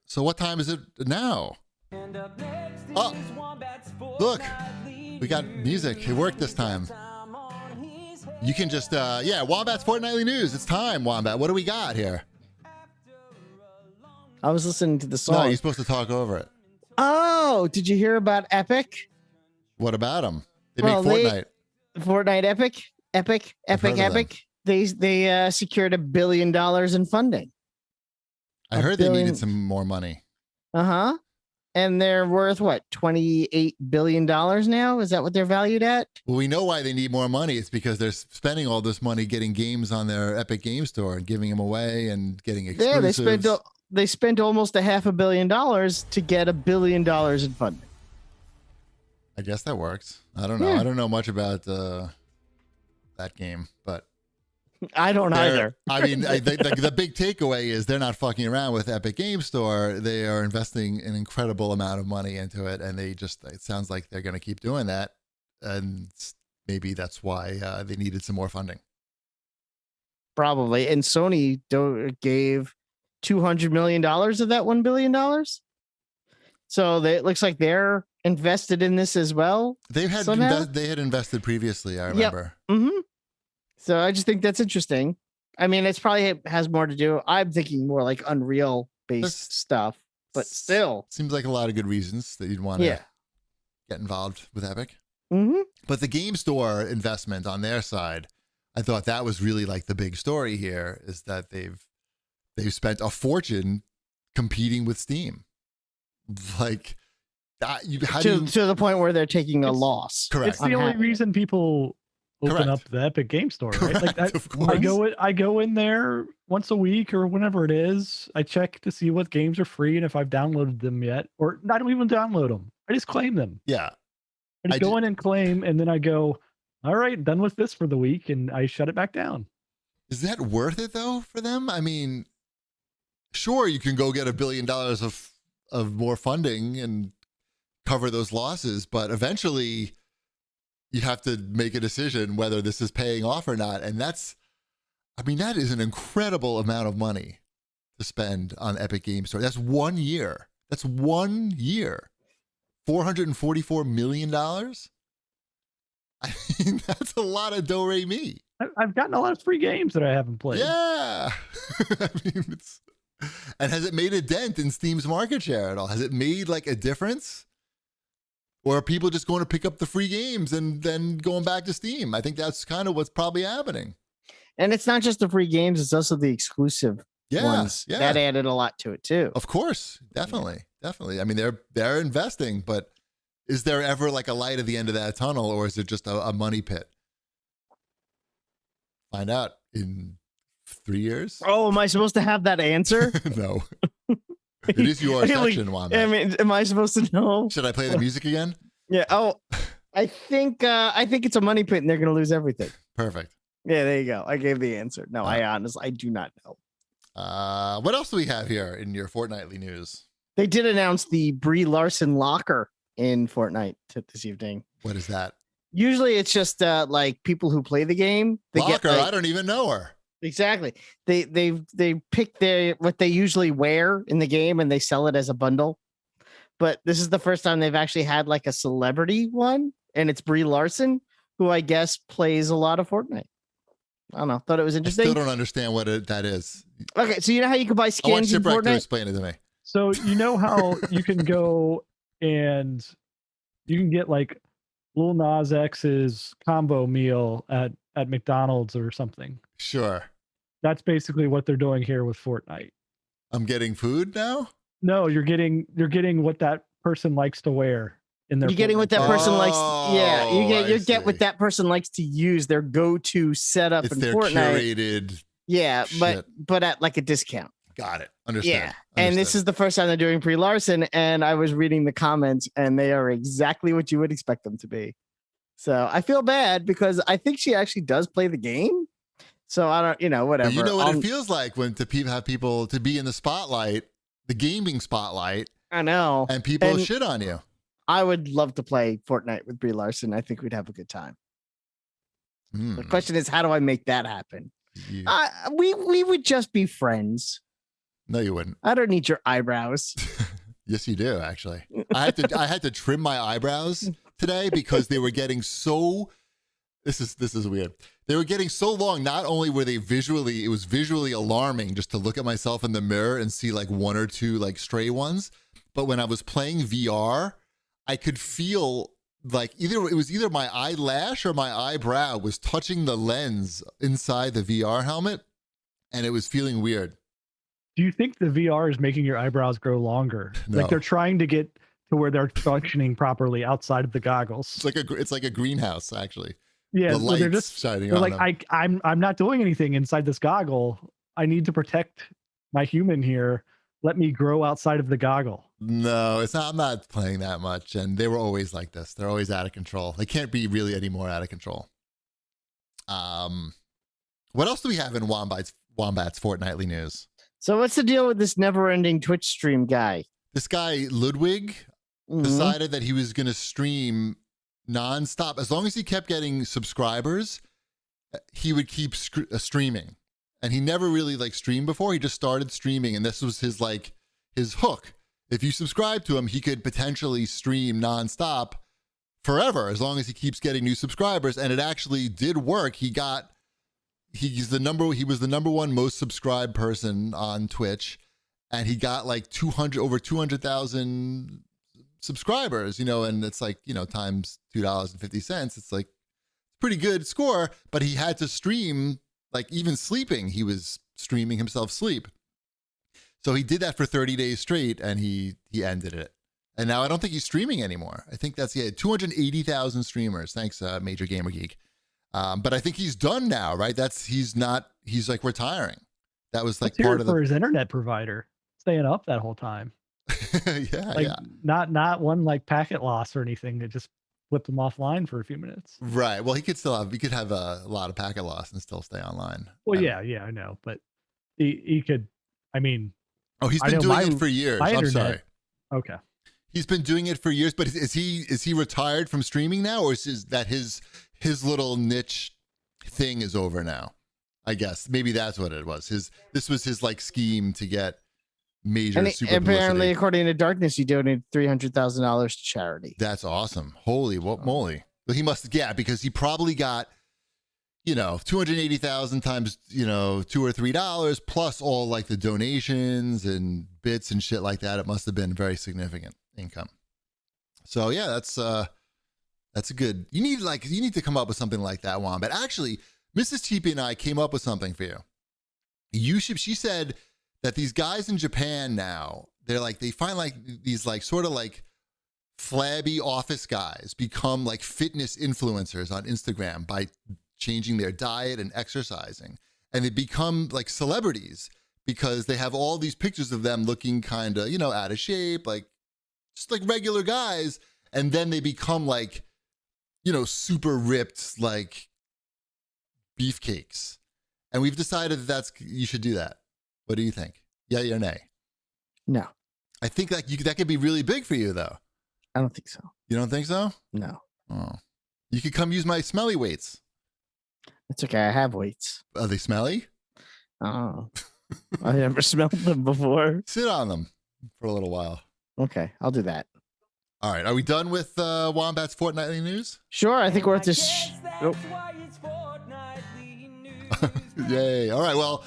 So what time is it now? Oh, look, we got music. It worked this time. You can just, Wombat's Fortnightly News. It's time, Wombat. What do we got here? I was listening to the song. No, you're supposed to talk over it. Oh, did you hear about Epic? What about them? They make Fortnite. Fortnite Epic. They secured $1 billion in funding. I heard they needed some more money. Uh-huh. And they're worth what, $28 billion now? Is that what they're valued at? Well, we know why they need more money. It's because they're spending all this money getting games on their Epic Game Store and giving them away and getting exclusives. Yeah, they spent almost $500 million to get $1 billion in funding. I guess that works. I don't know. Yeah. I don't know much about that game, but I don't either. I mean, the big takeaway is they're not fucking around with Epic Game Store. They are investing an incredible amount of money into it, and it sounds like they're going to keep doing that. And maybe that's why they needed some more funding. Probably. And Sony gave $200 million of that $1 billion. So it looks like they're invested in this as well. They had invested previously, I remember. Yep. Mm-hmm. So I just think that's interesting. I mean, it's probably has more to do. I'm thinking more like Unreal based stuff, but still seems like a lot of good reasons that you'd want to get involved with Epic. Mm-hmm. But the game store investment on their side, I thought that was really like the big story here, is that they've spent a fortune competing with Steam. Like that, to the point where they're taking a loss. Correct. It's the only reason people open up the Epic Game Store, right? Correct, like I go in there once a week or whenever it is. I check to see what games are free and if I've downloaded them yet, or I don't even download them. I just claim them. Yeah. I just go in and claim, and then I go, all right, done with this for the week, and I shut it back down. Is that worth it though for them? I mean, sure, you can go get $1 billion of more funding and cover those losses, but eventually you have to make a decision whether this is paying off or not. And that is an incredible amount of money to spend on Epic Game Store. That's 1 year. That's 1 year. $444 million. I mean, that's a lot of do-re-mi. I've gotten a lot of free games that I haven't played. Yeah. I mean, and has it made a dent in Steam's market share at all? Has it made like a difference? Or are people just going to pick up the free games and then going back to Steam? I think that's kind of what's probably happening. And it's not just the free games, it's also the exclusive ones. Yeah. That added a lot to it too. Of course. Definitely. Definitely. I mean, they're investing, but is there ever like a light at the end of that tunnel, or is it just a money pit? Find out in 3 years. Oh, am I supposed to have that answer? No. It is your section, Wanda. I mean, am I supposed to know? Should I play the music again? Yeah. Oh, I think it's a money pit and they're going to lose everything. Perfect. Yeah, there you go. I gave the answer. No, I do not know. What else do we have here in your fortnightly news? They did announce the Brie Larson locker in Fortnite this evening. What is that? Usually it's just like people who play the game. They locker? I don't even know her. Exactly. They pick what they usually wear in the game and they sell it as a bundle. But this is the first time they've actually had like a celebrity one, and it's Brie Larson, who I guess plays a lot of Fortnite. I don't know. Thought it was interesting. I still don't understand what that is. Okay, so you know how you can buy skins in Fortnite? Explain it to me. So you know how you can go and you can get like Lil Nas X's combo meal at McDonald's or something. Sure. That's basically what they're doing here with Fortnite. I'm getting food now? No, you're getting what that person likes to wear in their. You're getting what that person likes. Yeah, you get what that person likes to use, their go-to setup in Fortnite. Curated. Yeah, shit. but at like a discount. Got it. Understand. Yeah, and this is the first time they're doing Brie Larson, and I was reading the comments, and they are exactly what you would expect them to be. So I feel bad because I think she actually does play the game. So I don't, whatever. But you know what it feels like when have people to be in the spotlight, the gaming spotlight. I know. And people shit on you. I would love to play Fortnite with Brie Larson. I think we'd have a good time. The question is, how do I make that happen? We would just be friends. No, you wouldn't. I don't need your eyebrows. Yes, you do, actually. I had to trim my eyebrows today because they were getting so this is weird. They were getting so long. Not only were they it was visually alarming just to look at myself in the mirror and see like one or two like stray ones. But when I was playing VR, I could feel like it was either my eyelash or my eyebrow was touching the lens inside the VR helmet, and it was feeling weird. Do you think the VR is making your eyebrows grow longer? No. Like they're trying to get to where they're functioning properly outside of the goggles. It's like a greenhouse, actually. Yeah, The so they're lights just shining they're on like, them. I'm not doing anything inside this goggle. I need to protect my human here. Let me grow outside of the goggle. No, it's not. I'm not playing that much, and they were always like this. They're always out of control. They can't be really any more out of control. What else do we have in Wombat's Fortnightly news? So what's the deal with this never-ending Twitch stream guy? This guy Ludwig decided that he was going to stream nonstop. As long as he kept getting subscribers, he would keep streaming. And he never really like streamed before. He just started streaming, and this was his hook. If you subscribe to him, he could potentially stream nonstop forever as long as he keeps getting new subscribers. And it actually did work. He was the number one most subscribed person on Twitch, and he got like over 200,000 subscribers, and it's like, times $2.50. It's like pretty good score, but he had to stream, like even sleeping, he was streaming himself sleep. So he did that for 30 days straight, and he ended it. And now I don't think he's streaming anymore. I think that's 280,000 streamers. Thanks, Major Gamer Geek. But I think he's done now, right? He's like retiring. That was like part of for his internet provider staying up that whole time. yeah. Not one like packet loss or anything that just flipped him offline for a few minutes. Right. Well, he could have a lot of packet loss and still stay online. Well, yeah, I know, but he could. I mean, he's been doing it for years. I'm sorry. Okay. He's been doing it for years, but is he retired from streaming now, or is that his little niche thing is over now? I guess maybe that's what it was. This was his like scheme to get major super apparently, publicity. according to Darkness, he donated $300,000 to charity. That's awesome. Holy moly! But he must, because he probably got 280,000 times $2 or $3 plus all like the donations and bits and shit like that. It must have been very significant income. So yeah, that's a good. You need to come up with something like that, Juan. But actually, Mrs. TP and I came up with something for you. She said that these guys in Japan now, they find like these like sort of like flabby office guys become like fitness influencers on Instagram by changing their diet and exercising, and they become like celebrities because they have all these pictures of them looking kind of out of shape, like just like regular guys, and then they become like super ripped like beefcakes. And we've decided that you should do that. What do you think? Yeah or nay? No, I think that could be really big for you, though. I don't think so. You don't think so? No. Oh, you could come use my smelly weights. It's okay. I have weights. Are they smelly? Oh, I never smelled them before. Sit on them for a little while. Okay, I'll do that. All right. Are we done with Wombat's Fortnightly news? Sure. I think we're at this. Yay. All right. Well,